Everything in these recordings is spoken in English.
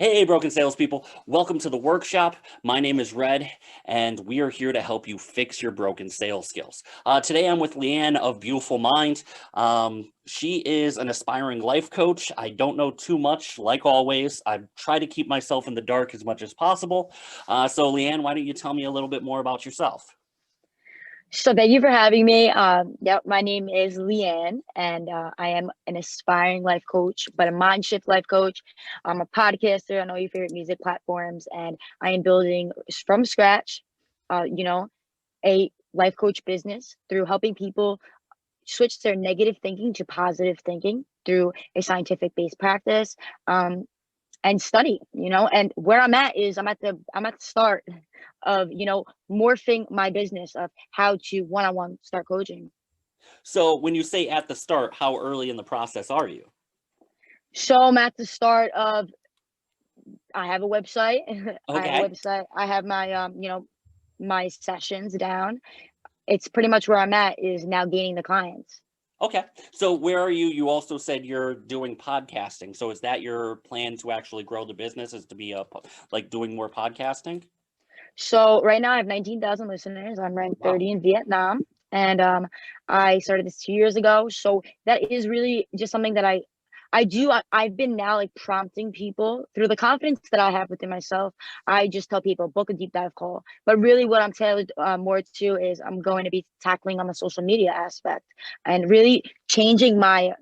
Hey, broken salespeople. Welcome to the workshop. My name is Red, and we are here to help you fix your broken sales skills. Today, I'm with Leanne of Beyoufullmind. She is an aspiring life coach. I don't know too much, like always. I try to keep myself in the dark as much as possible. So, Leanne, why don't you tell me a little bit more about yourself? So thank you for having me. My name is Leanne, and I am an aspiring life coach, but a mind shift life coach. I'm a podcaster on all your favorite music platforms, and I am building from scratch, uh, you know, a life coach business through helping people switch their negative thinking to positive thinking through a scientific based practice. And study, and where I'm at is I'm at the start of, morphing my business of how to one-on-one start coaching. So, when you say at the start, how early in the process are you? So I'm at the start of I have a website. Okay. I have my my sessions down. It's pretty much where I'm at is now gaining the clients. Okay. So where are you? You also said you're doing podcasting. So is that your plan to actually grow the business, is to be like doing more podcasting? So right now I have 19,000 listeners. I'm ranked Wow. 30 in Vietnam. And I started this 2 years ago. So that is really just something that I do. I've been now like prompting people through the confidence that I have within myself. I just tell people book a deep dive call. But really, what I'm tailored more to is I'm going to be tackling on the social media aspect and really changing my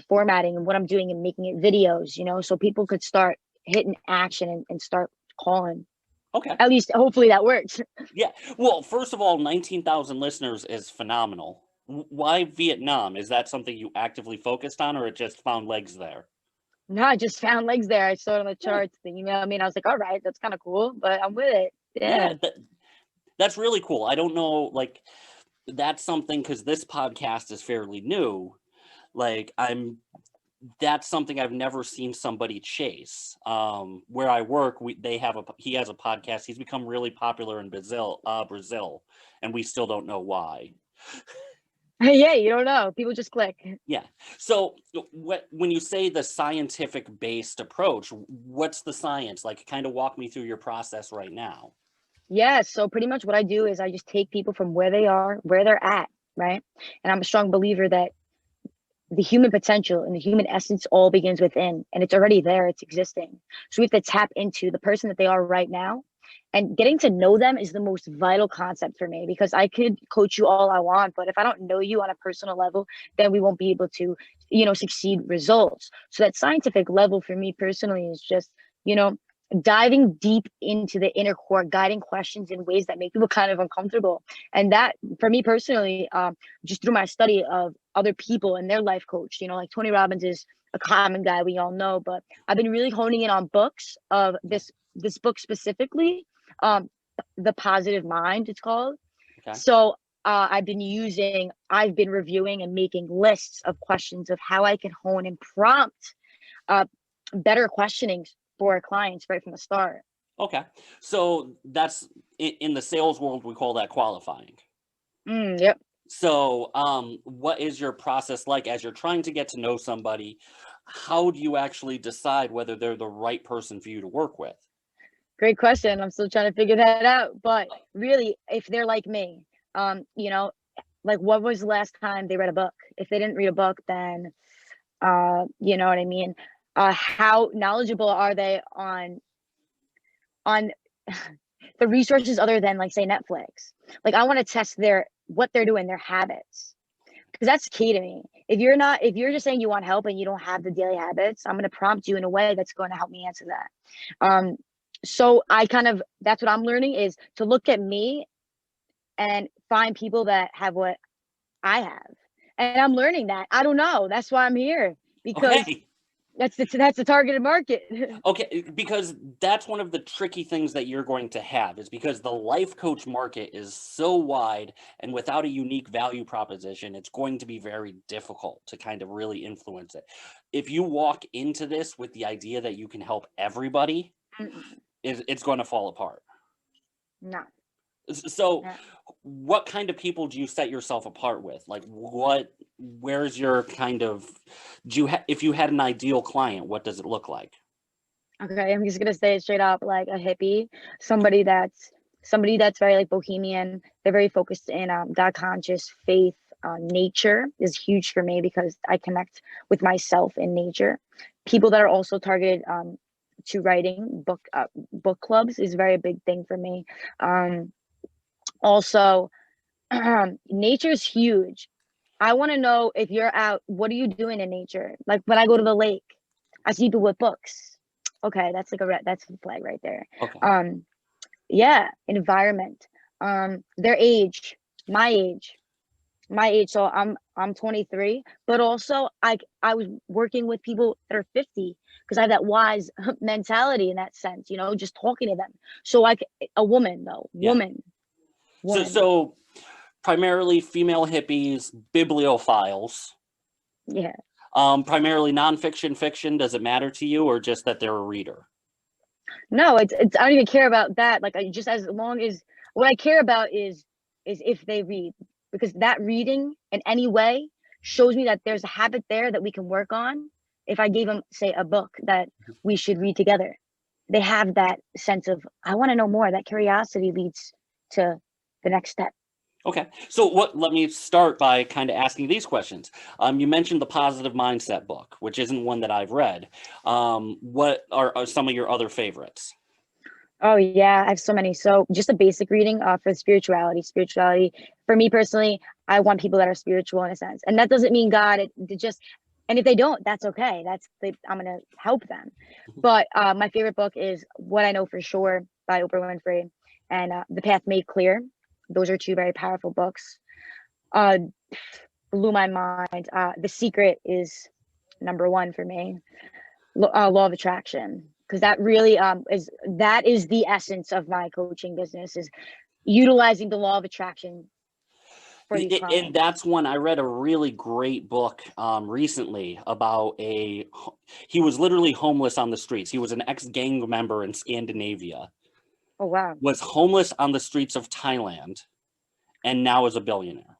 formatting and what I'm doing and making it videos. So people could start hitting action and start calling. Okay. At least, hopefully, that works. Yeah. Well, first of all, 19,000 listeners is phenomenal. Why Vietnam? Is that something you actively focused on, or it just found legs there? No, I just found legs there. I saw it on the Yeah. charts. Thing, I mean, I was like, all right, that's kind of cool, but I'm with it. Yeah. Yeah. That's really cool. I don't know, like, that's something because this podcast is fairly new. Like, that's something I've never seen somebody chase. Where I work, he has a podcast. He's become really popular in Brazil, and we still don't know why. Yeah, you don't know. People just click. Yeah. So, when you say the scientific based approach, what's the science? Like, kind of walk me through your process right now. Yeah. So pretty much what I do is I just take people from where they are, where they're at, right? And I'm a strong believer that the human potential and the human essence all begins within, and it's already there. It's existing. So we have to tap into the person that they are right now. And getting to know them is the most vital concept for me because I could coach you all I want, but if I don't know you on a personal level, then we won't be able to, succeed results. So that scientific level for me personally is just, you know, diving deep into the inner core, guiding questions in ways that make people kind of uncomfortable. And that, for me personally, just through my study of other people and their life coach, like Tony Robbins is a common guy we all know, but I've been really honing in on books of Okay. this book specifically, um, The Positive Mind, it's called. Okay. So I've been reviewing and making lists of questions of how I can hone and prompt uh, better questioning for clients right from the start. Okay. So that's in the sales world, we call that qualifying. Yep. So, what is your process like as you're trying to get to know somebody? How do you actually decide whether they're the right person for you to work with? Great question. I'm still trying to figure that out. But really, if they're like me, like what was the last time they read a book? If they didn't read a book, then you know what I mean? How knowledgeable are they on the resources other than like say Netflix? Like I want to test their what they're doing, their habits. Because that's key to me. If you're just saying you want help and you don't have the daily habits, I'm going to prompt you in a way that's going to help me answer that. So that's what I'm learning is to look at me and find people that have what I have. And I'm learning that. I don't know. That's why I'm here because Okay. that's the targeted market. Okay, because that's one of the tricky things that you're going to have is because the life coach market is so wide and without a unique value proposition, it's going to be very difficult to kind of really influence it. If you walk into this with the idea that you can help everybody, Mm-mm. it's going to fall apart. No. So, No. what kind of people do you set yourself apart with? Like, where's your kind of, if you had an ideal client, what does it look like? Okay, I'm just gonna say it straight up, like a hippie, somebody that's somebody that's very like bohemian. They're very focused in God conscious, faith, nature is huge for me because I connect with myself in nature. People that are also targeted to writing book clubs is a very big thing for me. Also, nature's huge. I want to know if you're out, what are you doing in nature? Like when I go to the lake, I see people with books. Okay, that's like a that's a flag right there. Okay. Um, yeah, environment. Their age, my age, my age. So I'm 23, but also I was working with people that are 50 because I have that wise mentality in that sense, you know, just talking to them. So like a woman though, Yeah. So, woman. so primarily female hippies, bibliophiles, Yeah. primarily nonfiction, fiction. Does it matter to you, or just that they're a reader? No, it's I don't even care about that. Like I just as long as what I care about is if they read because that reading in any way shows me that there's a habit there that we can work on. If I gave them say a book that we should read together, they have that sense of I want to know more. That curiosity leads to the next step. Okay. So let me start by kind of asking these questions. You mentioned the positive mindset book, which isn't one that I've read. What are some of your other favorites? Oh yeah, I have so many. So just a basic reading for spirituality. Spirituality for me personally, I want people that are spiritual in a sense, and that doesn't mean God. It just and if they don't, that's okay. I'm gonna help them. But my favorite book is What I Know for Sure by Oprah Winfrey and The Path Made Clear. Those are two very powerful books. Uh, blew my mind. The Secret is number one for me. Law of attraction because that really is the essence of my coaching business is utilizing the law of attraction for these And clients. that's one I read a really great book recently about he was literally homeless on the streets. He was an ex-gang member in Scandinavia, Oh wow, was homeless on the streets of Thailand, and now is a billionaire.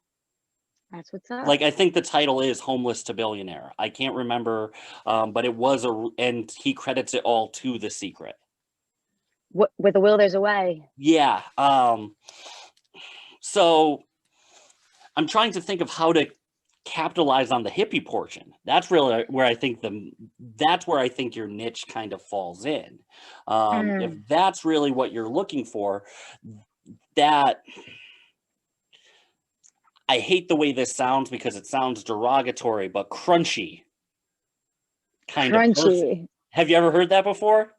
that's what's up. Like I think the title is Homeless to Billionaire. I can't remember, but it was and he credits it all to The Secret. With a will there's a way. Yeah. So I'm trying to think of how to capitalize on the hippie portion. That's really where I think your niche kind of falls in. If Mm, that's really what you're looking for, that I hate the way this sounds because it sounds derogatory, but crunchy kind of person. crunchy. Have you ever heard that before?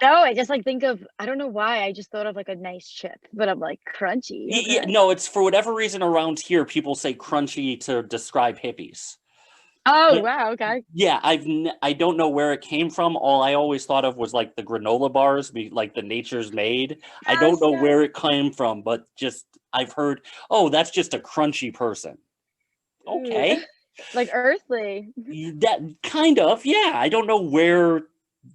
No, I just like think of I don't know why I just thought of like a nice chip, but I'm like crunchy. Yeah, Okay. no, it's for whatever reason around here, people say crunchy to describe hippies. Oh But wow. Okay. yeah, I don't know where it came from. All I always thought of was like the granola bars, like the Nature's Made. I don't Yes. know Yes. where it came from, but just I've heard, oh, that's just a crunchy person. Ooh, Okay, like earthly. that kind of, yeah. I don't know where,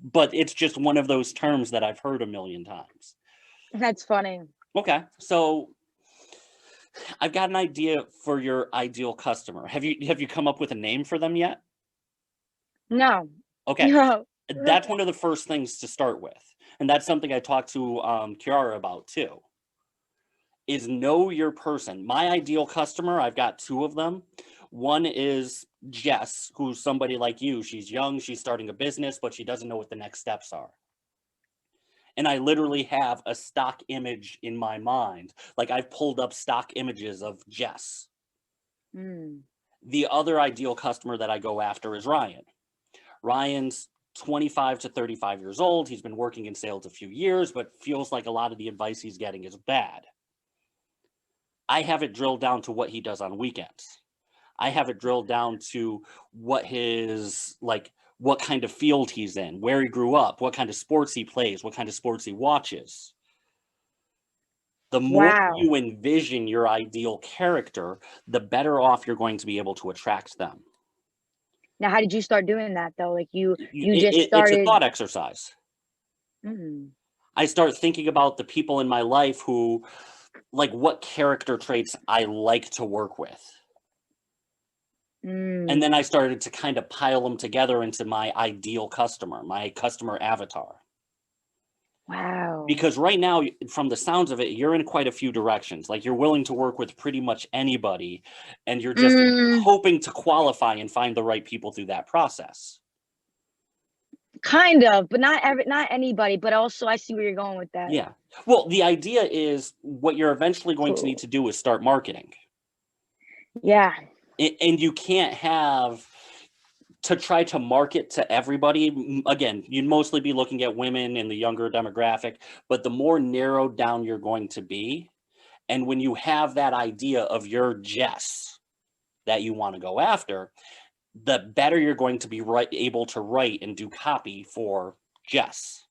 but it's just one of those terms that I've heard a million times. That's funny. Okay, so I've got an idea for your ideal customer. Have you come up with a name for them yet? No. Okay, No. that's one of the first things to start with, and that's something I talked to Kiara about too. Is know your person. My ideal customer, I've got two of them. One is Jess, who's somebody like you. She's young, she's starting a business, but she doesn't know what the next steps are. And I literally have a stock image in my mind. Like I've pulled up stock images of Jess. Mm. The other ideal customer that I go after is Ryan. Ryan's 25 to 35 years old. He's been working in sales a few years, but feels like a lot of the advice he's getting is bad. I have it drilled down to what he does on weekends. I have it drilled down to what kind of field he's in, where he grew up, what kind of sports he plays, what kind of sports he watches. The more Wow. you envision your ideal character, the better off you're going to be able to attract them. Now, how did you start doing that though? Like you just It's a started. thought exercise. Mm, I start thinking about the people in my life who, like, what character traits I like to work with. And then I started to kind of pile them together into my ideal customer, my customer avatar. Wow. Because right now, from the sounds of it, you're in quite a few directions. Like, you're willing to work with pretty much anybody, and you're just hoping to qualify and find the right people through that process. Kind of, but not anybody, but also I see where you're going with that. Yeah. Well, the idea is what you're eventually going to need to do is start marketing. Yeah. And you can't have to try to market to everybody. Again, you'd mostly be looking at women in the younger demographic, but the more narrowed down you're going to be, and when you have that idea of your Jess that you want to go after, the better you're going to be able to write and do copy for Jess.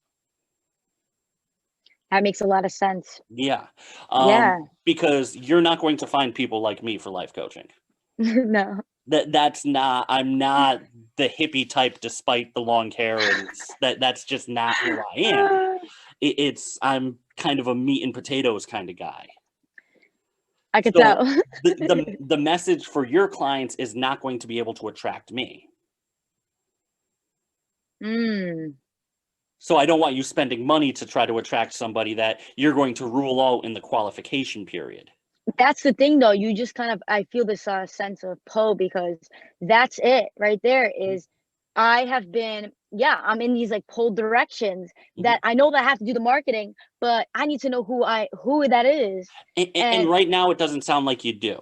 That makes a lot of sense. Yeah. Yeah. Because you're not going to find people like me for life coaching. No. I'm not the hippie type, despite the long hair, and that's just not who I am. I'm kind of a meat and potatoes kind of guy. I could tell. the message for your clients is not going to be able to attract me. So I don't want you spending money to try to attract somebody that you're going to rule out in the qualification period. That's the thing, though. You just kind of, I feel this sense of pull, because that's it right there. Is I have been, I'm in these like pulled directions that I know that I have to do the marketing, but I need to know who that is. And right now it doesn't sound like you do.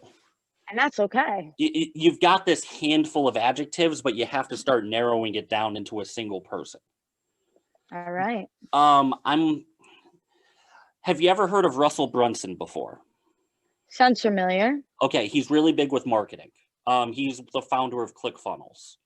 And that's okay. You've got this handful of adjectives, but you have to start narrowing it down into a single person. All right. Have you ever heard of Russell Brunson before? Sounds familiar. Okay, he's really big with marketing. He's the founder of ClickFunnels.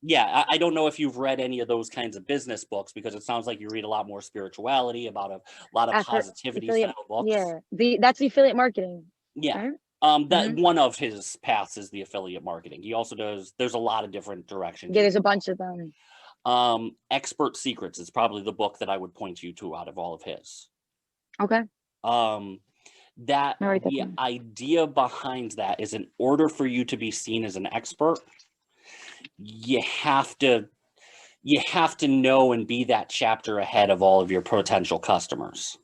Yeah, I don't know if you've read any of those kinds of business books, because it sounds like you read a lot more spirituality, about a lot of positivity style books. Yeah, that's the affiliate marketing. Yeah. Right? One of his paths is the affiliate marketing. He also there's a lot of different directions. Yeah, there's a bunch of them. Expert Secrets is probably the book that I would point you to out of all of his. Okay. The idea behind that is, in order for you to be seen as an expert, you have to know and be that chapter ahead of all of your potential customers.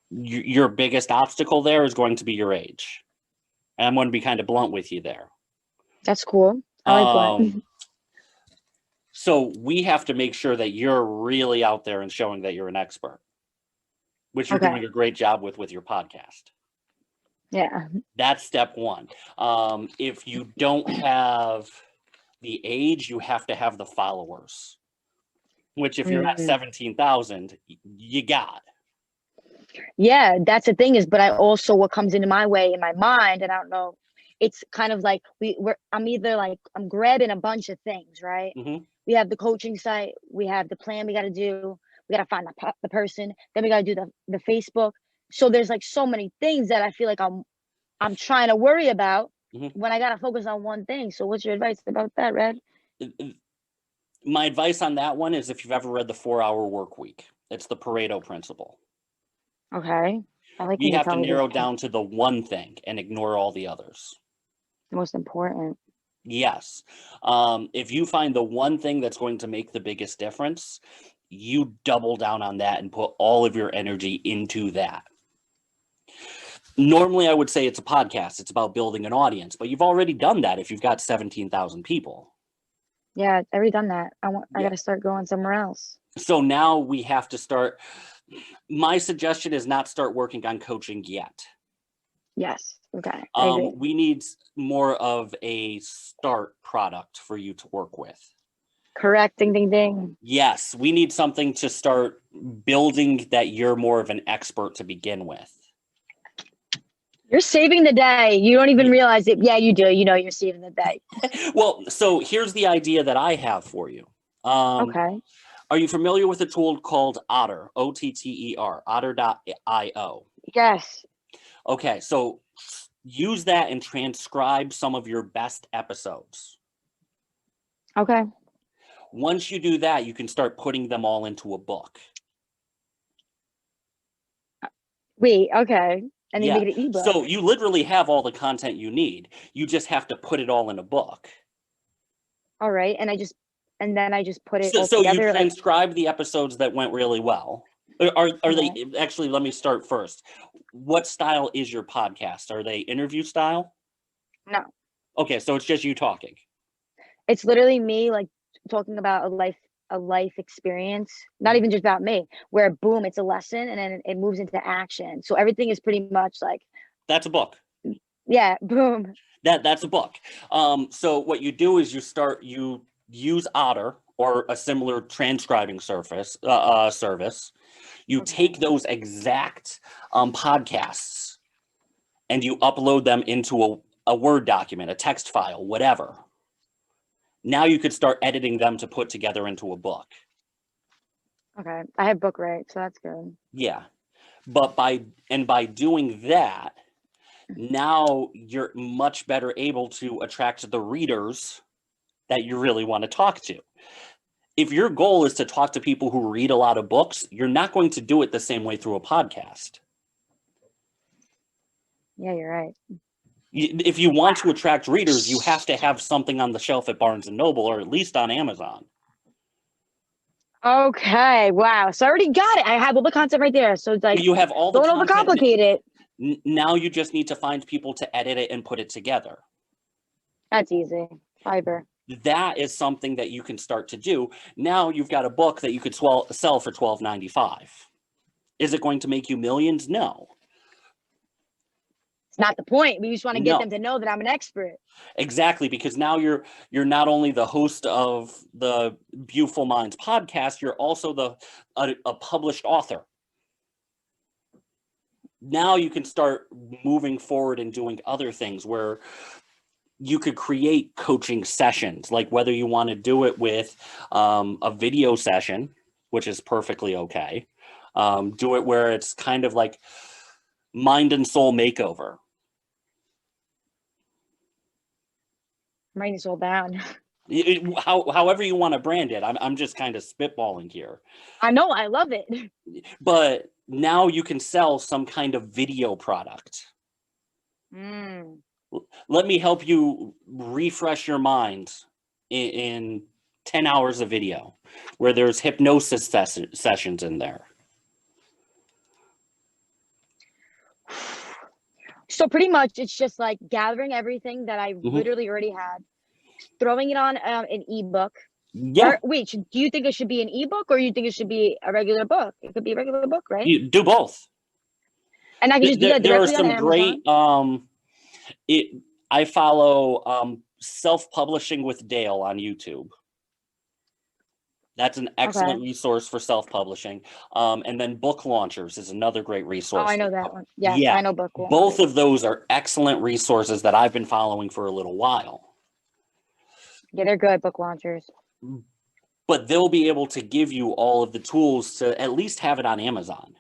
Your biggest obstacle there is going to be your age. And I'm going to be kind of blunt with you there. That's cool. I like that. So we have to make sure that you're really out there and showing that you're an expert, which you're doing a great job with your podcast. Yeah. That's step one. If you don't have the age, you have to have the followers, which if you're at 17,000, you got. Yeah, that's the thing is, but I also, what comes into my way in my mind, and I don't know, it's kind of like I'm grabbing a bunch of things, right? We have the coaching site, we have the plan we got to do, we got to find the person, then we got to do the Facebook. So there's like so many things that I feel like I'm trying to worry about when I got to focus on one thing. So what's your advice about that, Red? My advice on that one is, if you've ever read The 4-Hour Work Week, it's the Pareto principle. Okay. You have to narrow down to the one thing and ignore all the others. The most important. Yes. If you find the one thing that's going to make the biggest difference, you double down on that and put all of your energy into that. Normally, I would say it's a podcast. It's about building an audience, but you've already done that if you've got 17,000 people. Yeah, I've already done that. I got to start going somewhere else. So now we have to start. My suggestion is not start working on coaching yet. Yes. Okay. We need more of a start product for you to work with. Correct. Ding, ding, ding. Yes. We need something to start building that you're more of an expert to begin with. You're saving the day. You don't even realize it. Yeah, you do. You know, you're saving the day. Well, so here's the idea that I have for you. Okay. Are you familiar with a tool called Otter? Otter, otter.io? Yes. Okay, so use that and transcribe some of your best episodes. Okay. Once you do that, you can start putting them all into a book. Wait, okay. and then Yeah. make it an ebook. So you literally have all the content you need. You just have to put it all in a book. All right, and then I just put it all So you together. Like, transcribe the episodes that went really well. Are they actually? Let me start first. What style is your podcast? Are they interview style? no, Okay, so it's just you talking. it's literally me like talking about a life experience, not even just about me. Where boom, it's a lesson, and then it moves into action. So everything is pretty much like, That's a book. yeah, boom. That's a book. So what you do is you use Otter or a similar transcribing service. You take Okay. those exact podcasts and you upload them into a Word document, a text file, whatever. Now you could start editing them to put together into a book. Okay, I have book rights, so that's good. Yeah. But by doing that, now you're much better able to attract the readers that you really want to talk to. If your goal is to talk to people who read a lot of books, you're not going to do it the same way through a podcast. Yeah, you're right. If you want to attract readers, you have to have something on the shelf at Barnes and Noble or at least on Amazon. Okay, wow. So I already got it. I have all the concept right there. So it's like, You have all the don't content. overcomplicate it. Now you just need to find people to edit it and put it together. That's easy. Fiber. That is something that you can start to do. Now you've got a book that you could sell for $12.95. Is it going to make you millions? No. It's not the point. We just want to get No. them to know that I'm an expert. Exactly, because now you're not only the host of the Beyoufull Minds podcast, you're also a published author. Now you can start moving forward and doing other things where you could create coaching sessions, like whether you want to do it with a video session, which is perfectly okay. Do it where it's kind of like mind and soul makeover. I'm writing this all down. However you want to brand it. I'm just kind of spitballing here. I know. I love it. But now you can sell some kind of video product. Let me help you refresh your mind in 10 hours of video where there's hypnosis sessions in there. So pretty much it's just like gathering everything that I literally already had, throwing it on an ebook. Yeah. Or, wait, do you think it should be an ebook or you think it should be a regular book? It could be a regular book, right? You do both. And I can just do that directly on There are some great I follow Self-Publishing with Dale on YouTube. That's an excellent resource for self-publishing. And then Book Launchers is another great resource. Oh, I know that one. Yes, Yeah, I know Book Launchers. both of those are excellent resources that I've been following for a little while. Yeah, they're good, Book Launchers. But they'll be able to give you all of the tools to at least have it on Amazon.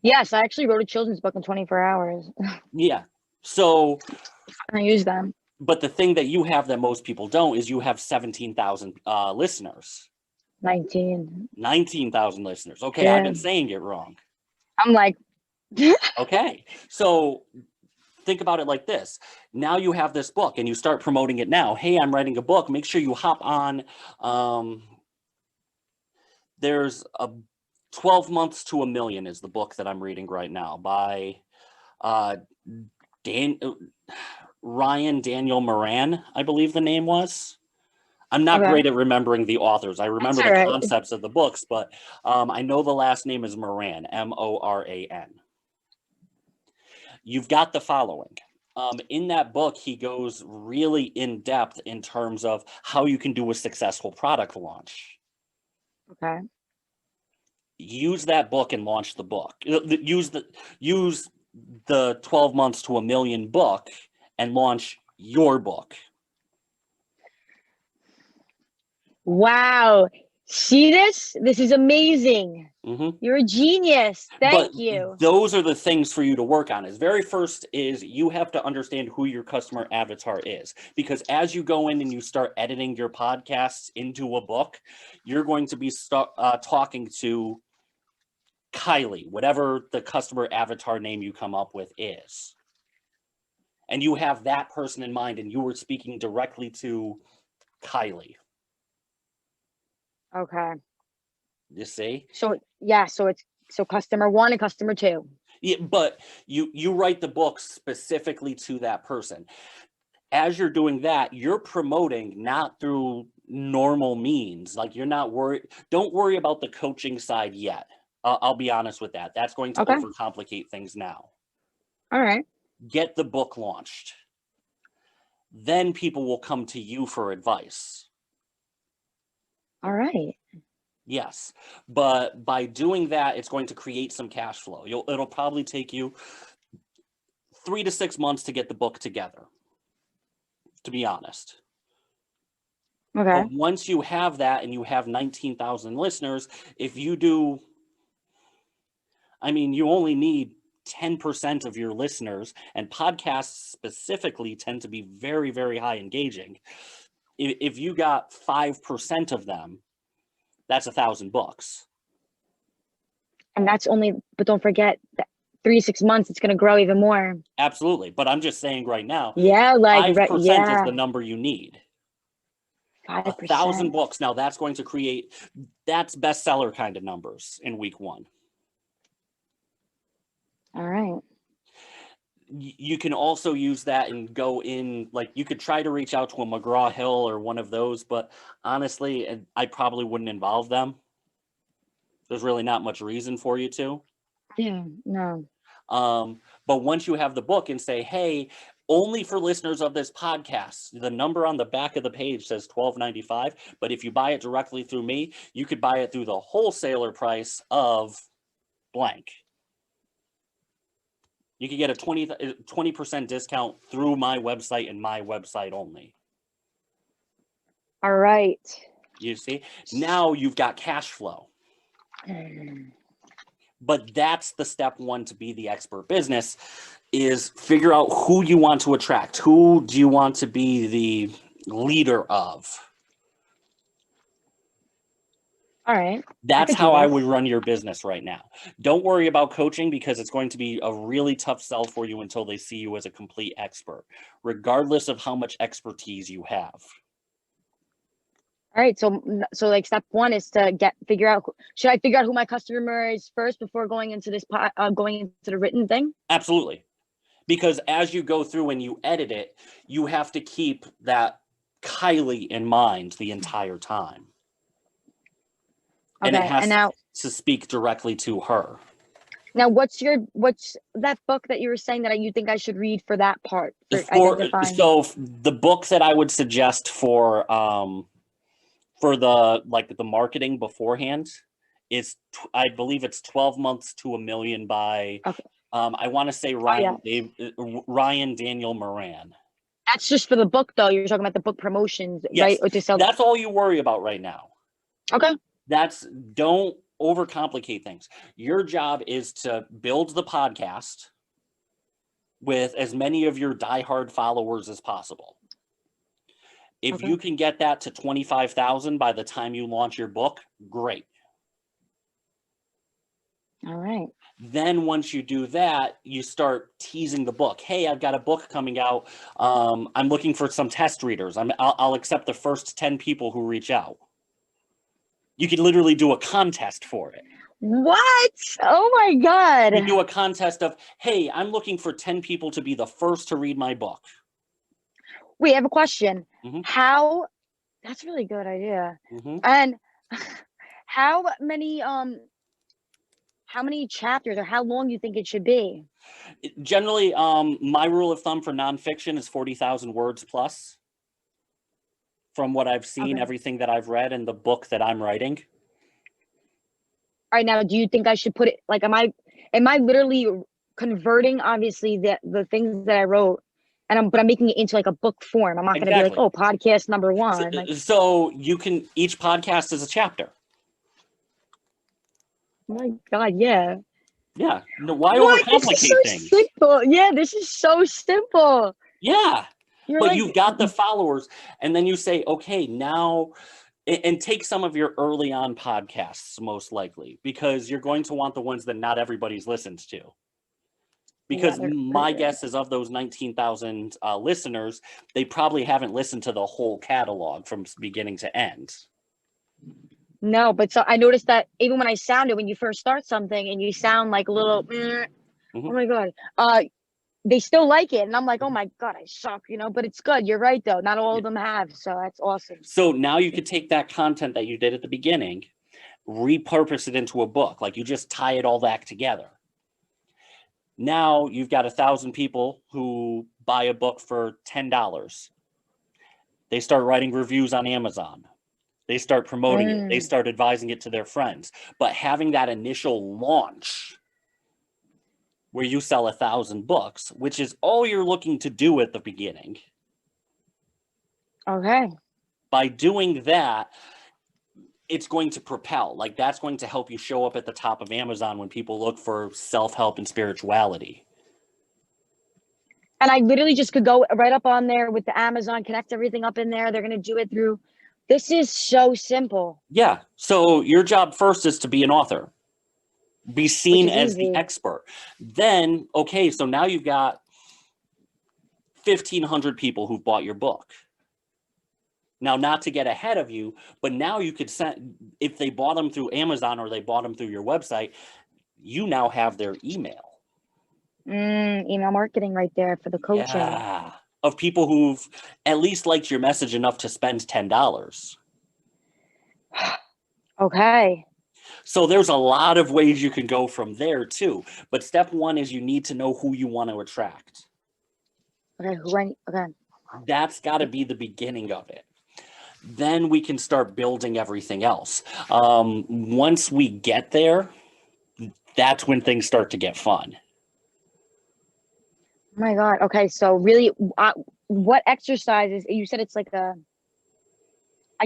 Yes, I actually wrote a children's book in 24 hours. Yeah. So I use them. But the thing that you have that most people don't is you have 17,000 listeners. 19,000 listeners. Okay, yeah. I've been saying it wrong. I'm like, okay. So think about it like this. Now you have this book and you start promoting it now. Hey, I'm writing a book. Make sure you hop on. There's a 12 Months to a Million is the book that I'm reading right now by Ryan Daniel Moran, I believe the name was. I'm not great at remembering the authors. I remember the concepts of the books, but I know the last name is Moran, Moran. You've got the following. In that book, he goes really in depth in terms of how you can do a successful product launch. Okay. Use that book and launch the book. Use the 12 Months to a Million book and launch your book. Wow. See this? This is amazing. You're a genius. Thank you. Those are the things for you to work on. Very first is you have to understand who your customer avatar is. Because as you go in and you start editing your podcasts into a book, you're going to be talking to Kylie, whatever the customer avatar name you come up with is. And you have that person in mind, and you were speaking directly to Kylie. Okay. You see? So yeah, so customer 1 and customer 2. Yeah, but you write the book specifically to that person. As you're doing that, you're promoting not through normal means. Like, you're not worried. Don't worry about the coaching side yet. I'll be honest with that. That's going to Okay. overcomplicate things now. All right. Get the book launched. Then people will come to you for advice. All right. Yes. But by doing that, it's going to create some cash flow. It'll probably take you 3 to 6 months to get the book together, to be honest. Okay. But once you have that and you have 19,000 listeners, if you do, I mean, you only need 10% of your listeners, and podcasts specifically tend to be very, very high engaging. If you got 5% of them, that's 1,000 books. And that's only, but don't forget that 3 to 6 months, it's going to grow even more. Absolutely. But I'm just saying right now, Yeah, like 5% is the number you need. 5%. 1,000 books. Now that's going to create, that's bestseller kind of numbers in week 1. All right. You can also use that and go in, like, you could try to reach out to a McGraw-Hill or one of those, but honestly, I probably wouldn't involve them. There's really not much reason for you to. Yeah, no. But once you have the book and say, hey, only for listeners of this podcast, the number on the back of the page says $12.95, but if you buy it directly through me, you could buy it through the wholesaler price of blank. You could get a 20% discount through my website and my website only. All right. You see, now you've got cash flow. But that's the step 1 to be the expert business, is figure out who you want to attract. Who do you want to be the leader of? All right. That's how I would run your business right now. Don't worry about coaching, because it's going to be a really tough sell for you until they see you as a complete expert, regardless of how much expertise you have. All right. So like step 1 is to figure out, should I figure out who my customer is first before going into this going into the written thing? Absolutely. Because as you go through and you edit it, you have to keep that Kylie in mind the entire time. Okay. And it has to speak directly to her. Now, what's that book that you were saying that you think I should read for that part? So the book that I would suggest for the marketing beforehand is, I believe it's 12 Months to $1 Million by, I want to say Ryan Daniel Moran. That's just for the book, though. You're talking about the book promotions, right? Or to sell. That's all you worry about right now. Okay. Don't overcomplicate things. Your job is to build the podcast with as many of your diehard followers as possible. If you can get that to 25,000 by the time you launch your book, great. All right. Then once you do that, you start teasing the book. Hey, I've got a book coming out. I'm looking for some test readers. I'll accept the first 10 people who reach out. You could literally do a contest for it. What? Oh my God. You do a contest of, hey, I'm looking for 10 people to be the first to read my book. Wait, I have a question. Mm-hmm. That's a really good idea. Mm-hmm. And how many chapters, or how long do you think it should be? Generally, my rule of thumb for nonfiction is 40,000 words plus. From what I've seen, everything that I've read, and the book that I'm writing. All right, now, do you think I should put it, like, am I literally converting, obviously, the things that I wrote, but I'm making it into like a book form? I'm not going to be like, oh, podcast number 1. So you can, each podcast is a chapter. Oh my God, yeah. Yeah. No, why overcomplicate things? Simple. Yeah, this is so simple. Yeah. But you've got the followers, and then you say, okay, now And take some of your early on podcasts, most likely, because you're going to want the ones that not everybody's listened to. Because my guess is of those 19,000 listeners, they probably haven't listened to the whole catalog from beginning to end. No, but so I noticed that even when I sound it, when you first start something and you sound like a little, oh my God, they still like it. And I'm like, oh my God, I suck, but it's good. You're right, though. Not all of them have. So that's awesome. So now you could take that content that you did at the beginning, repurpose it into a book. Like you just tie it all back together. Now you've got 1,000 people who buy a book for $10. They start writing reviews on Amazon. They start promoting it. They start advising it to their friends. But having that initial launch where you sell 1,000 books, which is all you're looking to do at the beginning. Okay. By doing that, it's going to propel. Like that's going to help you show up at the top of Amazon when people look for self-help and spirituality. And I literally just could go right up on there with the Amazon, connect everything up in there. They're going to do it through. This is so simple. Yeah. So your job first is to be an author. Be seen as the expert. Then, okay, so now you've got 1,500 people who've bought your book. Now, not to get ahead of you, but now you could send, if they bought them through Amazon or they bought them through your website, you now have their email. Email marketing right there for the coaching. Yeah. Of people who've at least liked your message enough to spend $10. Okay. So there's a lot of ways you can go from there too. But step one is you need to know who you want to attract. Okay. That's got to be the beginning of it. Then we can start building everything else. Once we get there, that's when things start to get fun. Oh my God. Okay. So really, what exercises, you said it's like I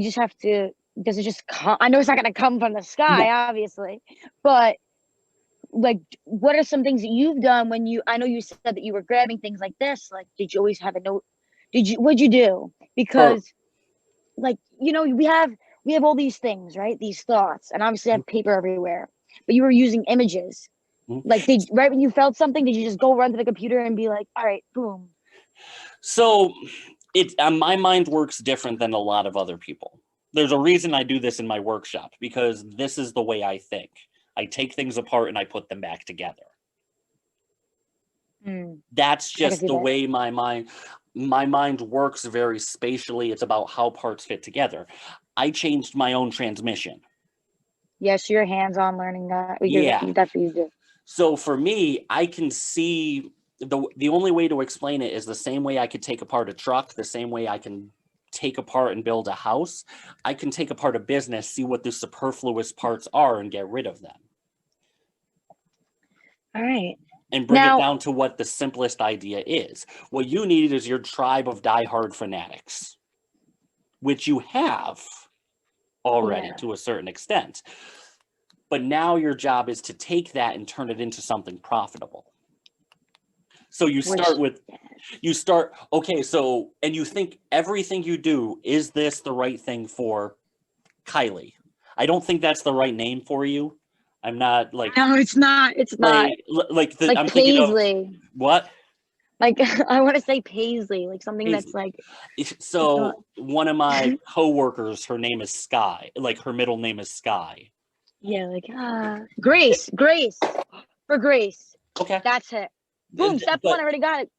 just have to, does it just come? I know it's not going to come from the sky, obviously, but like, what are some things that you've done when I know you said that you were grabbing things like this. Like, did you always have a note? What'd you do? Because like, we have all these things, right? These thoughts, and obviously I have paper everywhere, but you were using images. Like, right when you felt something, did you just go run to the computer and be like, all right, boom? So my mind works different than a lot of other people. There's a reason I do this in my workshop, because this is the way I think. I take things apart and I put them back together. That's just the way my mind works very spatially. It's about how parts fit together. I changed my own transmission. Yes, you're hands-on learning that. Yeah. That's what you do. So for me, I can see the only way to explain it is the same way I could take apart a truck, the same way I can take apart and build a house. I can take apart a business, see what the superfluous parts are, and get rid of them. All right. And bring it down to what the simplest idea is. What you need is your tribe of diehard fanatics, which you have already to a certain extent. But now your job is to take that and turn it into something profitable. So you start, okay, so, and you think everything you do, is this the right thing for Kylie? I don't think that's the right name for you. I'm not like. No, it's not. It's not. Like I'm Paisley. Thinking of, what? Like, I want to say Paisley, like something that's like. So one of my coworkers, her name is Sky. Like her middle name is Sky. Yeah, like Grace for Grace. Okay, that's it. Boom, step one, I already got it.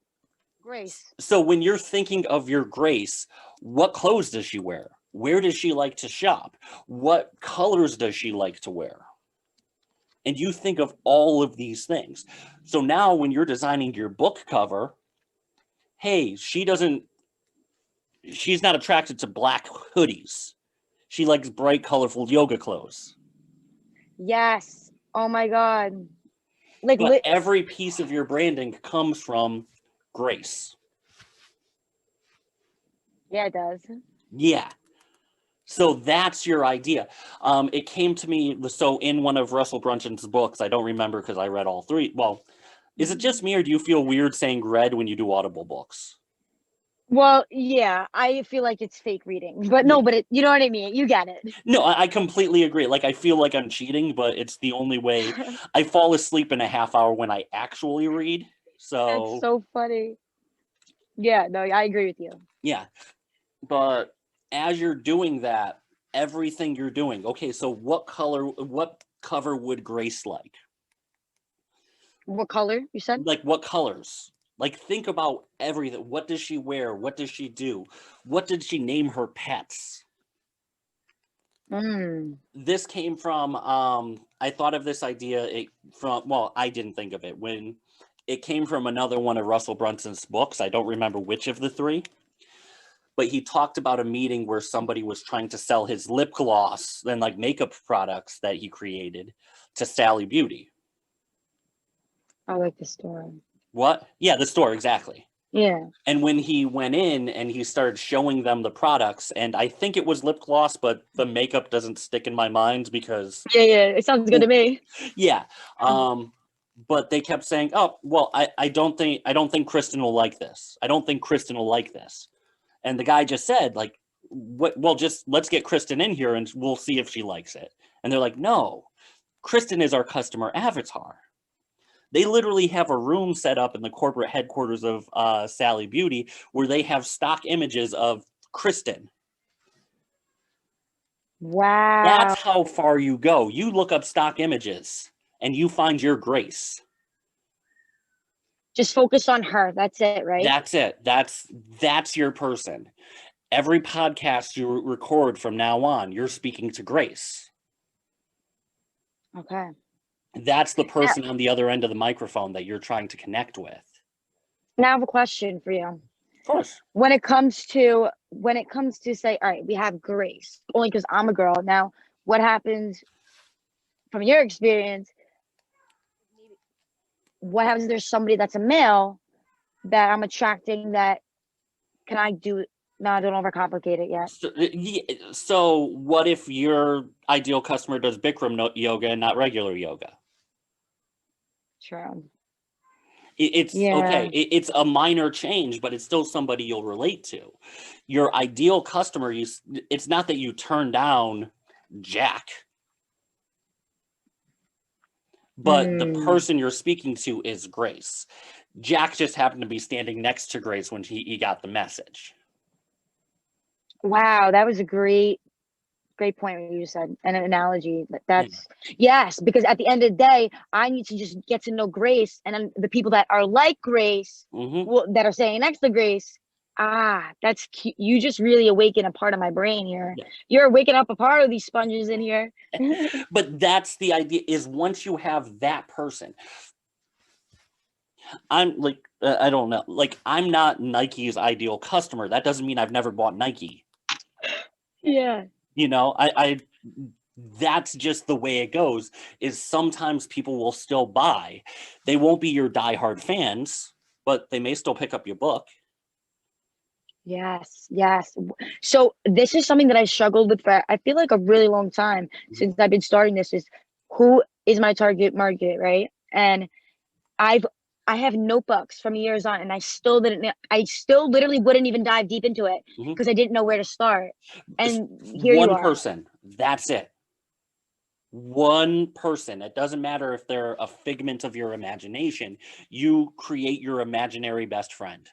Grace. So when you're thinking of your Grace, what clothes does she wear? Where does she like to shop? What colors does she like to wear? And you think of all of these things. So now when you're designing your book cover, hey, she's not attracted to black hoodies. She likes bright, colorful yoga clothes. Yes. Oh my God. But every piece of your branding comes from Grace. Yeah, it does. Yeah. So that's your idea. It came to me, so in one of Russell Brunson's books, I don't remember because I read all three. Well, is it just me, or do you feel weird saying read when you do Audible books? Well, yeah, I feel like it's fake reading, but Yeah. no, but you know what I mean? You get it. No, I completely agree. Like, I feel like I'm cheating, but it's the only way. I fall asleep in a half hour when I actually read. That's So, so funny. Yeah, no, I agree with you. yeah. But as you're doing that, everything you're doing, okay, so what cover would Grace like? What color you said? Like, what colors? Like, think about everything. What does she wear? What does she do? What did she name her pets? Mm. This came from, I thought of this idea from, well, I didn't think of it when it came from another one of Russell Brunson's books. I don't remember which of the three, but he talked about a meeting where somebody was trying to sell his lip gloss and like makeup products that he created to Sally Beauty. I like the story. What? Yeah, the store, exactly. Yeah. And when he went in and he started showing them the products, and I think it was lip gloss, but the makeup doesn't stick in my mind because, Yeah, yeah. It sounds good to me. yeah. But they kept saying, "Oh, well, I don't think Kristen will like this. I don't think Kristen will like this." And the guy just said, like, "What? Well, just let's get Kristen in here and we'll see if she likes it." And they're like, "No, Kristen is our customer avatar." They literally have a room set up in the corporate headquarters of Sally Beauty where they have stock images of Kristen. That's Wow. how far you go. You look up stock images and you find your Grace. Just focus on her. That's it, right? That's it. That's your person. Every podcast you record from now on, you're speaking to Grace. Okay. That's the Now, person on the other end of the microphone that you're trying to connect with. now I have a question for you. Of course. When it comes to say, all right, we have Grace, only because I'm a girl. Now, what happens from your experience? What happens if there's somebody that's a male that I'm attracting that can I do no, I don't overcomplicate it yet. So what if your ideal customer does Bikram yoga and not regular yoga? True. It's okay. Yeah. It's a minor change, but it's still somebody you'll relate to. Your ideal customer, it's not that you turn down Jack, but the Mm. person you're speaking to is Grace. Jack just happened to be standing next to Grace when he got the message. Wow, that was a great point what you said, and an analogy. Yeah. That's yes, because at the end of the day, I need to just get to know Grace, and then the people that are like Grace, Hmm. that are saying next to Grace. Ah, that's cute. You just really awaken a part of my brain here. Yeah. You're waking up a part of these sponges in here. But that's the idea is once you have that person, I'm like, I don't know, like I'm not Nike's ideal customer. That doesn't mean I've never bought Nike. Yeah. You know, I that's just the way it goes is sometimes people will still buy. They won't be your diehard fans, but they may still pick up your book. Yes, yes. So this is something that I struggled with for I feel like a really long time since I've been starting this is who is my target market, right? And I've I have notebooks from years on and I still literally wouldn't even dive deep into it Mhm. because I didn't know where to start. And here you One are. person, that's it. One person. It doesn't matter if they're a figment of your imagination. You create your imaginary best friend.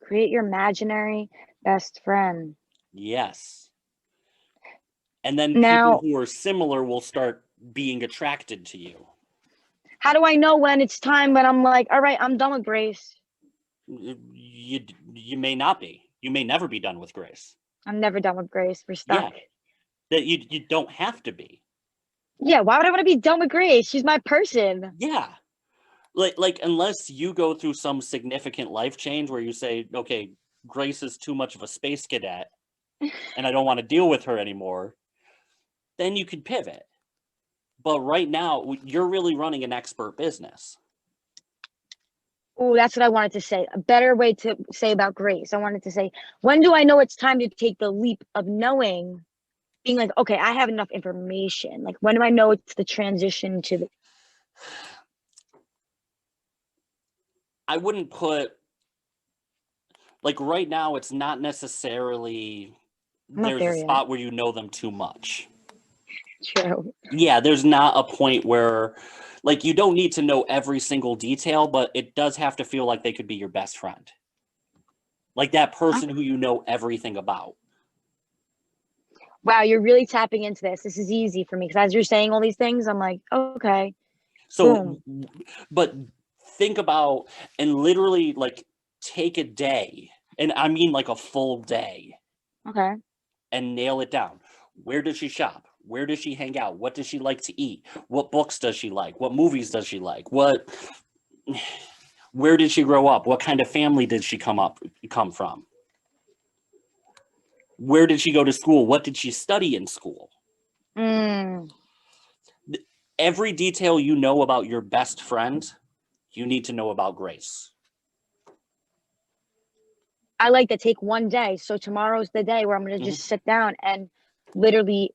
Create your imaginary best friend. Yes. And then people Now, who are similar will start being attracted to you. how do I know when it's time when I'm like, all right, I'm done with Grace. You may not be. You may never be done with Grace. I'm never done with Grace. We're stuck. Yeah, that you don't have to be. Yeah, why would I want to be done with Grace? She's my person. Yeah, like unless you go through some significant life change where you say, okay, Grace is too much of a space cadet, and I don't want to deal with her anymore. Then you could pivot. But right now, you're really running an expert business. Oh, that's what I wanted to say. A better way to say about Grace. I wanted to say, when do I know it's time to take the leap of knowing, being like, okay, I have enough information. Like, when do I know it's the transition to the I wouldn't put like right now, it's not necessarily I'm not there's a there yet. spot where you know them too much. True. Yeah, there's not a point where like you don't need to know every single detail, but it does have to feel like they could be your best friend. Like that person who you know everything about. Wow, you're really tapping into this. This is easy for me because as you're saying all these things, I'm like, okay, So, boom. but think about and literally like take a day, and I mean like a full day, Okay. and nail it down. Where does she shop? Where does she hang out? What does she like to eat? What books does she like? What movies does she like? Where did she grow up? What kind of family did she come from? Where did she go to school? What did she study in school? Mm, Every detail you know about your best friend, you need to know about Grace. I like to take one day. So tomorrow's the day where I'm going to Mhm. just sit down and literally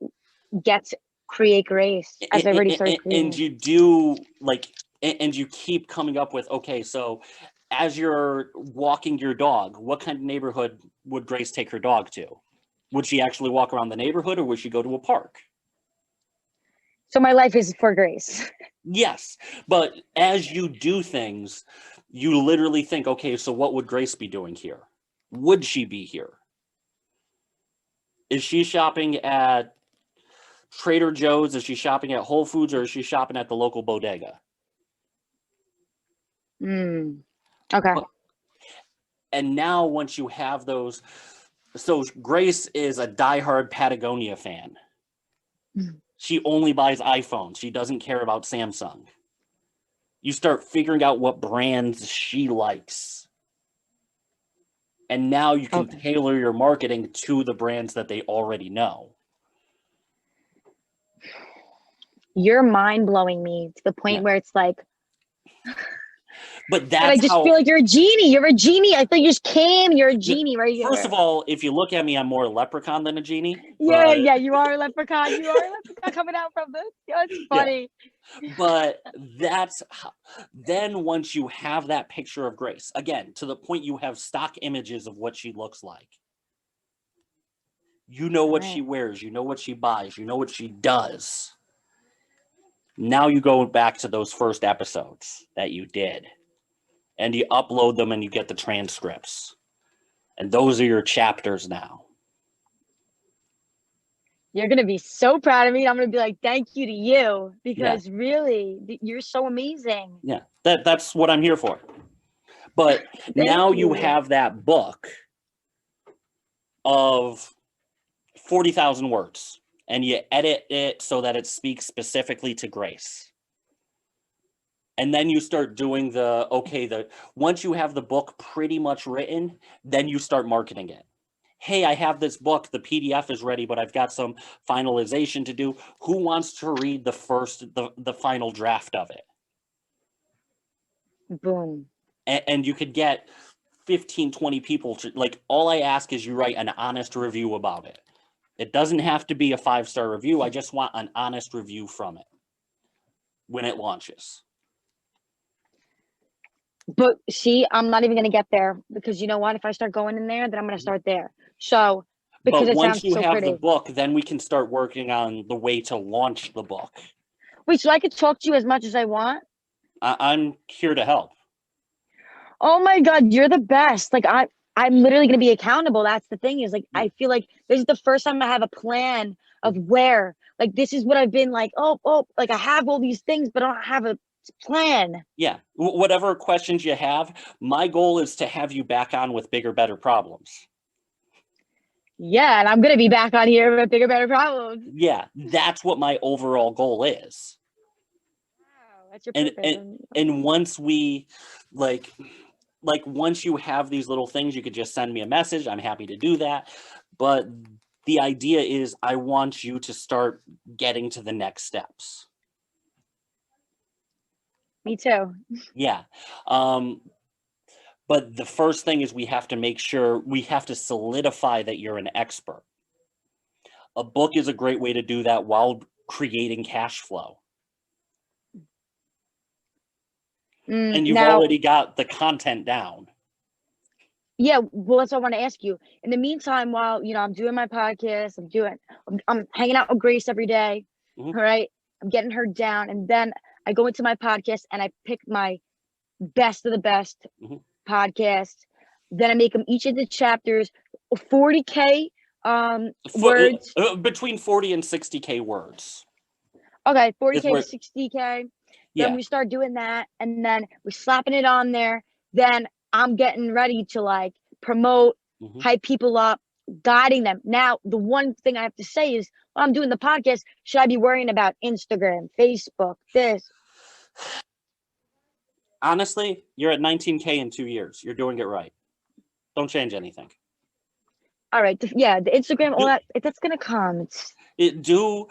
get to create grace as I already started And creating. you do like and you keep coming up with, okay, so as you're walking your dog, what kind of neighborhood would Grace take her dog to? Would she actually walk around the neighborhood or would she go to a park? So my life is for grace. Yes, but as you do things, you literally think, okay, so what would Grace be doing here? Would she be here? Is she shopping at Trader Joe's? Is she shopping at Whole Foods, or is she shopping at the local bodega? Mm, okay. But and now once you have those, so Grace is a diehard Patagonia fan. She only buys iPhones. She doesn't care about Samsung. You start figuring out what brands she likes. And now you can Okay. tailor your marketing to the brands that they already know. You're mind blowing me to the point Yeah. where it's like, But but I that's just how, feel like you're a genie. You're a genie. I thought you just came. You're a genie right first here. of all, if you look at me, I'm more a leprechaun than a genie. Yeah, But yeah, you are a leprechaun. You are a leprechaun coming out from this. Yeah, it's yeah, funny. but that's how, then once you have that picture of Grace, again, to the point you have stock images of what she looks like. You know All what she right. wears, you know what she buys, you know what she does. Now you go back to those first episodes that you did and you upload them and you get the transcripts. And those are your chapters now. You're gonna be so proud of me. I'm gonna be like, thank you to you Yeah. because really, you're so amazing. Yeah. That's what I'm here for. But Thank now you you. have that book of 40,000 words and you edit it so that it speaks specifically to Grace. And then you start doing once you have the book pretty much written, then you start marketing it. Hey, I have this book, the PDF is ready, but I've got some finalization to do. Who wants to read the final draft of it? Boom. And you could get 15, 20 people to, like, all I ask is you write an honest review about it. It doesn't have to be a 5-star review. I just want an honest review from it when it launches. But see, I'm not even gonna get there because you know what? If I start going in there, then I'm gonna start there. So because But it once sounds you so have the pretty. book, then we can start working on the way to launch the book. Wait, so I could talk to you as much as I want? I'm here to help. Oh my God, you're the best. Like I'm literally gonna be accountable. That's the thing is like Yeah. I feel like this is the first time I have a plan of where. Like this is what I've been like, oh, like I have all these things, but I don't have a plan. Yeah. Whatever questions you have, my goal is to have you back on with bigger, better problems. Yeah, and I'm gonna be back on here with bigger, better problems. Yeah, that's what my overall goal is. Wow, that's your And purpose. and, and once we like once you have these little things, you could just send me a message. I'm happy to do that. But the idea is I want you to start getting to the next steps. Me too. Yeah. But the first thing is we have to make sure we have to solidify that you're an expert. A book is a great way to do that while creating cash flow. And you've Now, already got the content down. Yeah, well, that's what I want to ask you. In the meantime, while I'm doing my podcast, I'm hanging out with Grace every day. Mhm, All right, I'm getting her down, and then I go into my podcast and I pick my best of the best mhm. podcast. Then I make them each of the chapters 40K words. Between 40 and 60K words Okay, is 40K to where, 60K. Then yeah. we start doing that, and then we're slapping it on there. Then I'm getting ready to like promote, Mhm. hype people up, guiding them. Now, the one thing I have to say is while I'm doing the podcast, should I be worrying about Instagram, Facebook, this? Honestly, you're at 19K in 2 years. You're doing it right. Don't change anything. All right, yeah, the Instagram, all Do that's gonna come. It's it do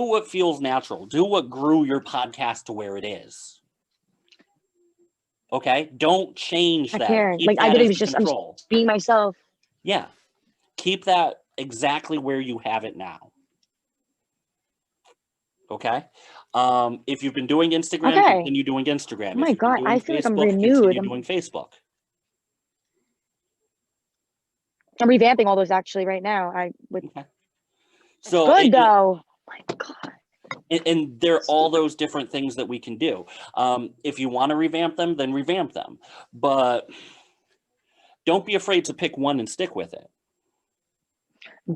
what feels natural. Do what grew your podcast to where it is. Okay? Don't change not that. caring. Keep Like I that did it as was the just I'm control. being myself. Yeah. Keep that exactly where you have it now. Okay? If you've been doing Instagram, Okay. continue doing Oh Instagram. If my you've been God, doing I feel like I'm Facebook, renewed. continue I'm, doing Facebook. I'm revamping all those actually right now. I with Okay. It's So good though. Oh my God. and there are all those different things that we can do. If you want to revamp them, then revamp them. But don't be afraid to pick one and stick with it.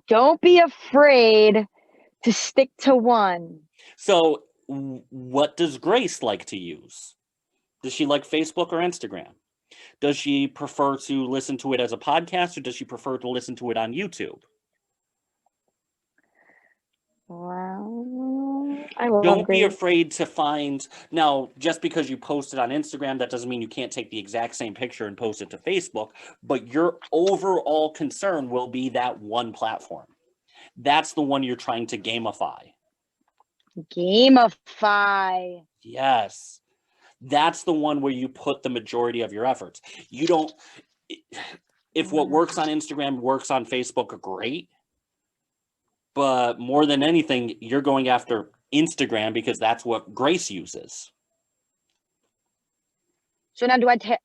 Don't be afraid to stick to one. So, what does Grace like to use? Does she like Facebook or Instagram? Does she prefer to listen to it as a podcast or does she prefer to listen to it on YouTube? Well, I love Don't be Grace. afraid to find now, just because you post it on Instagram, that doesn't mean you can't take the exact same picture and post it to Facebook, but your overall concern will be that one platform. That's the one you're trying to gamify. Gamify. Yes. That's the one where you put the majority of your efforts. You don't, if what works on Instagram works on Facebook, great. But more than anything, you're going after Instagram because that's what Grace uses. So now do I ta-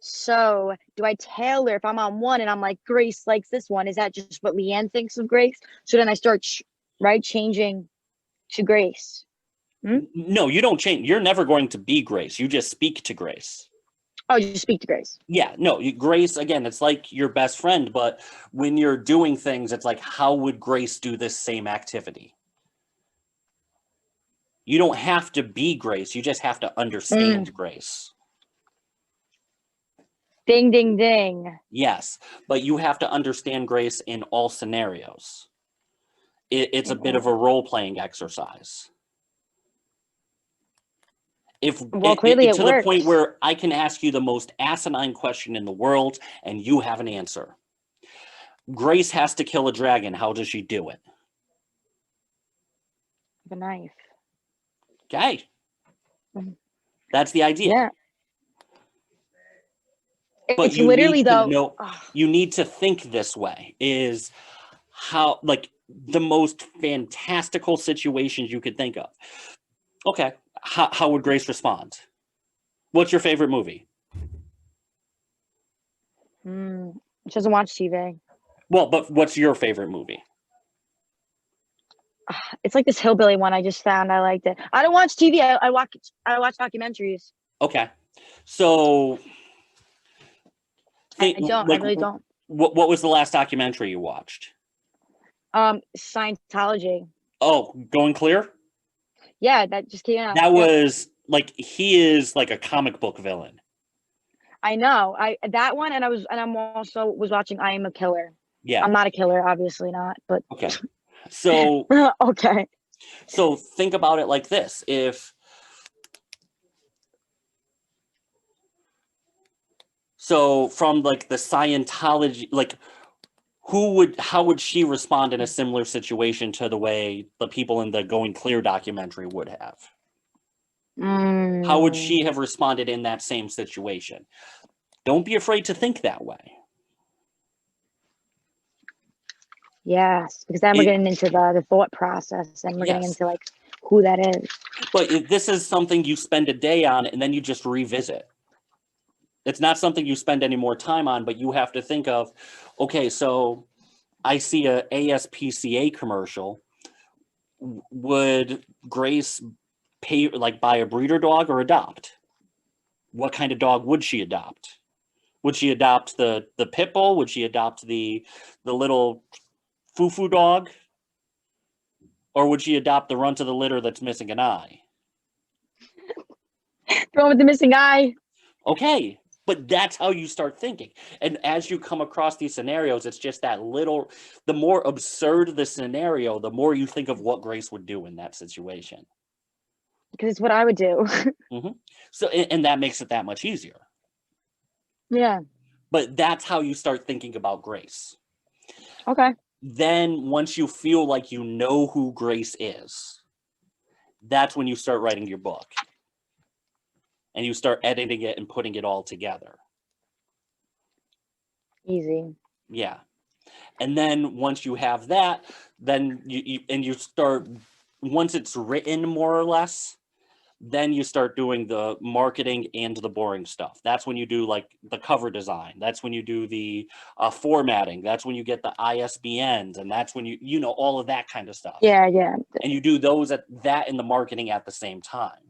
so do I tailor if I'm on one and I'm like Grace likes this one? Is that just what Leanne thinks of Grace? So then I start changing to Grace. Hmm? No, you don't change. You're never going to be Grace. You just speak to Grace. Oh, you speak to Grace. Yeah, no, Grace, again, it's like your best friend, but when you're doing things, it's like, how would Grace do this same activity? You don't have to be Grace. You just have to understand Grace. Ding ding ding. Yes, but you have to understand Grace in all scenarios. It's a bit of a role-playing exercise. Well, clearly it To the point works. where I can ask you the most asinine question in the world and you have an answer. Grace has to kill a dragon. How does she do it? The knife. Okay. That's the idea. Yeah. But It's you need literally to though. know, you need to think this way, is how, like, the most fantastical situations you could think of. Okay. How would Grace respond? What's your favorite movie? She doesn't watch TV. Well, but what's your favorite movie? It's like this hillbilly one I just found. I liked it. I don't watch TV. I watch documentaries. Okay. So I think don't. I like really don't. what was the last documentary you watched? Scientology. Oh, Going Clear? Yeah, that just came out. That Yep. was like, he is like a comic book villain. I know. I that one, and I'm also was watching I Am a Killer. Yeah. I'm not a killer, obviously not, but Okay. So okay. so think about it like this. So from like the Scientology, like, how would she respond in a similar situation to the way the people in the Going Clear documentary would have? How would she have responded in that same situation? Don't be afraid to think that way. Yes, because then we're getting into the thought process, and we're getting Yes. into like who that is. But this is something you spend a day on and then you just revisit. It's not something you spend any more time on, but you have to think of, okay, so I see a ASPCA commercial. Would Grace buy a breeder dog or adopt? What kind of dog would she adopt? Would she adopt the pit bull? Would she adopt the little foo-foo dog? Or would she adopt the runt of the litter that's missing an eye? The one with the missing eye. Okay, but that's how you start thinking. And as you come across these scenarios, it's just that little, the more absurd the scenario, the more you think of what Grace would do in that situation. Because it's what I would do. So, and that makes it that much easier. Yeah. But that's how you start thinking about Grace. Okay. Then once you feel like you know who Grace is, that's when you start writing your book. And you start editing it and putting it all together. Easy. Yeah. And then once you have that, then you start, once it's written more or less, then you start doing the marketing and the boring stuff. That's when you do like the cover design. That's when you do the formatting. That's when you get the ISBNs, and that's when you know all of that kind of stuff. Yeah. And you do those that in the marketing at the same time.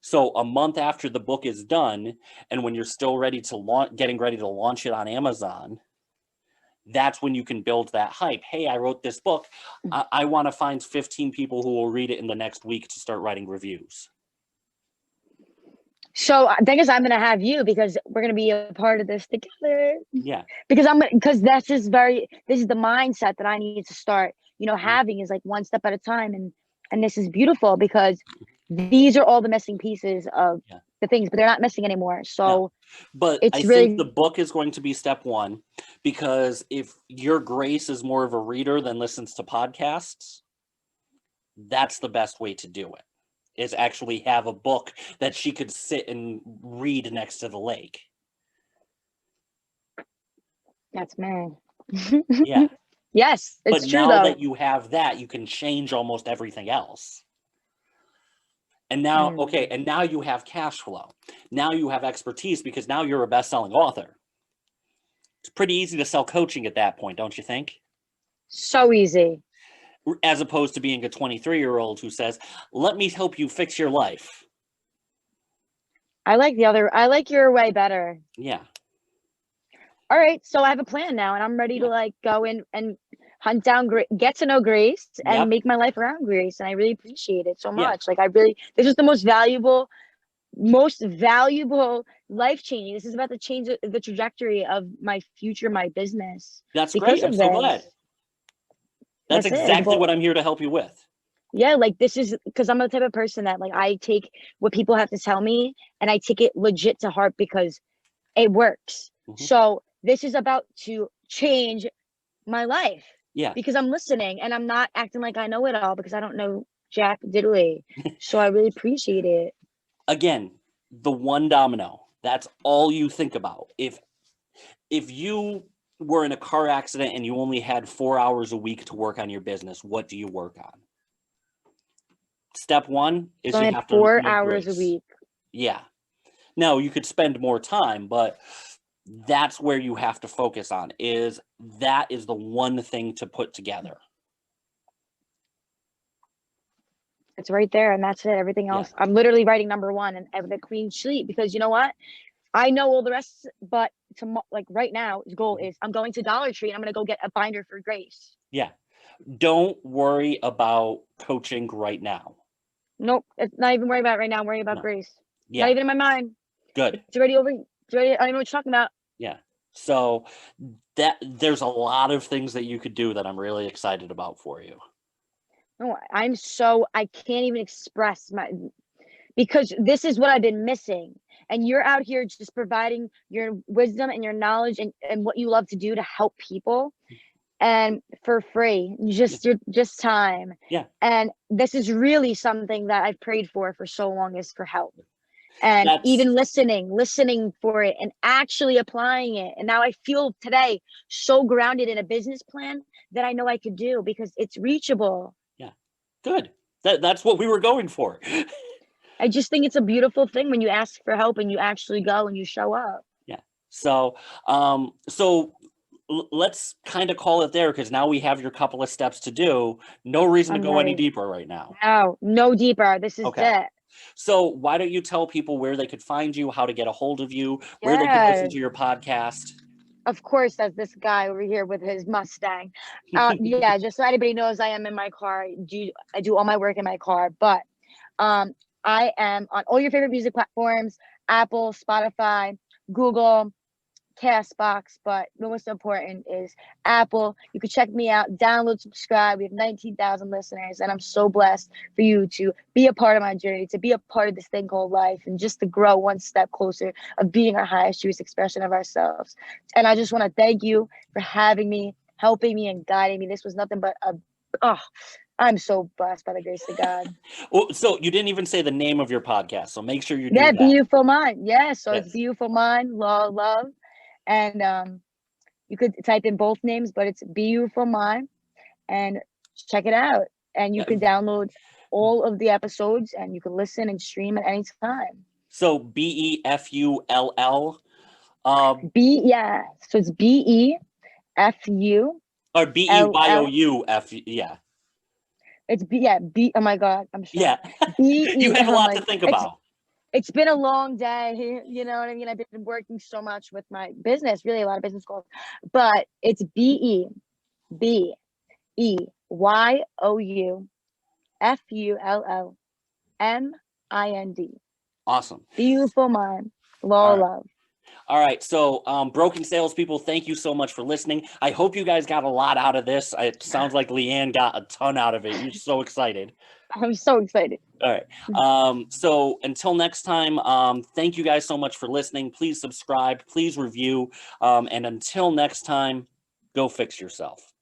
So a month after the book is done, and when you're still ready to getting ready to launch it on Amazon, that's when you can build that hype. Hey, I wrote this book. I want to find 15 people who will read it in the next week to start writing reviews. So I guess I'm gonna have you, because we're gonna be a part of this together. Yeah. Because this is the mindset that I need to start, having, is like one step at a time. And this is beautiful, because these are all the missing pieces of the things, but they're not missing anymore. So but it's I really, think the book is going to be step one, because if your Grace is more of a reader than listens to podcasts, that's the best way to do it, is actually have a book that she could sit and read next to the lake. that's me. Yeah. Yes, it's but true now though. that you have that, you can change almost everything else. And now, okay, and now you have cash flow. Now you have expertise, because now you're a best-selling author. It's pretty easy to sell coaching at that point, don't you think? So easy. As opposed to being a 23-year-old who says, let me help you fix your life. I like your way better. Yeah. All right, so I have a plan now, and I'm ready to like go in and hunt down, get to know Grace, and make my life around Grace. And I really appreciate it so much. Like, this is the most valuable, life-changing. This is about to change the trajectory of my future, my business. That's great. I'm so glad. That's exactly what I'm here to help you with. Yeah, like, this is because I'm the type of person that, like, I take what people have to tell me and I take it legit to heart, because it works. So this is about to change my life. Yeah. Because I'm listening, and I'm not acting like I know it all, because I don't know jack diddly. So I really appreciate it. Again, the one domino. That's all you think about. If you were in a car accident and you only had 4 hours a week to work on your business, what do you work on? Step one is you have to 4 hours a week. Yeah. Now, you could spend more time, but that's where you have to focus on, that is the one thing to put together. It's right there, and that's it. Everything else, I'm literally writing number one and the clean sheet, because you know what? I know all the rest, but like right now, his goal is I'm going to Dollar Tree and I'm going to go get a binder for Grace. Yeah. Don't worry about coaching right now. Nope. It's not even worried about it right now. I'm worrying about Grace. Yeah. Not even in my mind. Good. It's already over. It's already, I don't even know what you're talking about. Yeah. So there's a lot of things that you could do that I'm really excited about for you. No, I can't even express because this is what I've been missing. And you're out here just providing your wisdom and your knowledge and what you love to do to help people, and for free, just time. Yeah. And this is really something that I've prayed for so long, is for help. And even listening for it and actually applying it. And now I feel today so grounded in a business plan that I know I could do, because it's reachable. Yeah. Good. That's what we were going for. I just think it's a beautiful thing when you ask for help and you actually go and you show up. Yeah. So, let's kind of call it there because now we have your couple of steps to do. No reason to I'm go any ready. deeper right now. No, no deeper. This is Okay. it. So why don't you tell people where they could find you, how to get a hold of you, where they could listen Yeah. to your podcast? Of course, that's this guy over here with his Mustang. Yeah, just so anybody knows, I am in my car. I do all my work in my car, but um, I am on all your favorite music platforms: Apple, Spotify, Google, Castbox, but the most important is Apple. You can check me out, download, subscribe. We have 19,000 listeners, and I'm so blessed for you to be a part of my journey, to be a part of this thing called life, and just to grow one step closer of being our highest, truest expression of ourselves. And I just want to thank you for having me, helping me, and guiding me. This was nothing but oh, I'm so blessed by the grace of God. Well, so you didn't even say the name of your podcast, so make sure you do Yeah, that. Beyoufullmind. Yeah, so it's Yes. Beyoufullmind, law of love. And you could type in both names, but it's Beyoufullmind, and check it out. And you Yeah. can download all of the episodes and you can listen and stream at any time. So Befull, Yeah. So it's Befull. or Beyouf. Yeah. It's B. Oh my God, I'm Yeah. stressed. B You E. have a I'm lot to like, think about. it's been a long day. You know what I mean? I've been working so much with my business, really a lot of business goals, but it's Beyoufullmind. Awesome. Beyoufullmind. All Law of right. love. All right. So, broken salespeople, thank you so much for listening. I hope you guys got a lot out of this. It sounds like Leanne got a ton out of it. You're so excited. I'm so excited. All right. So until next time, thank you guys so much for listening. Please subscribe, please review. And until next time, go fix yourself.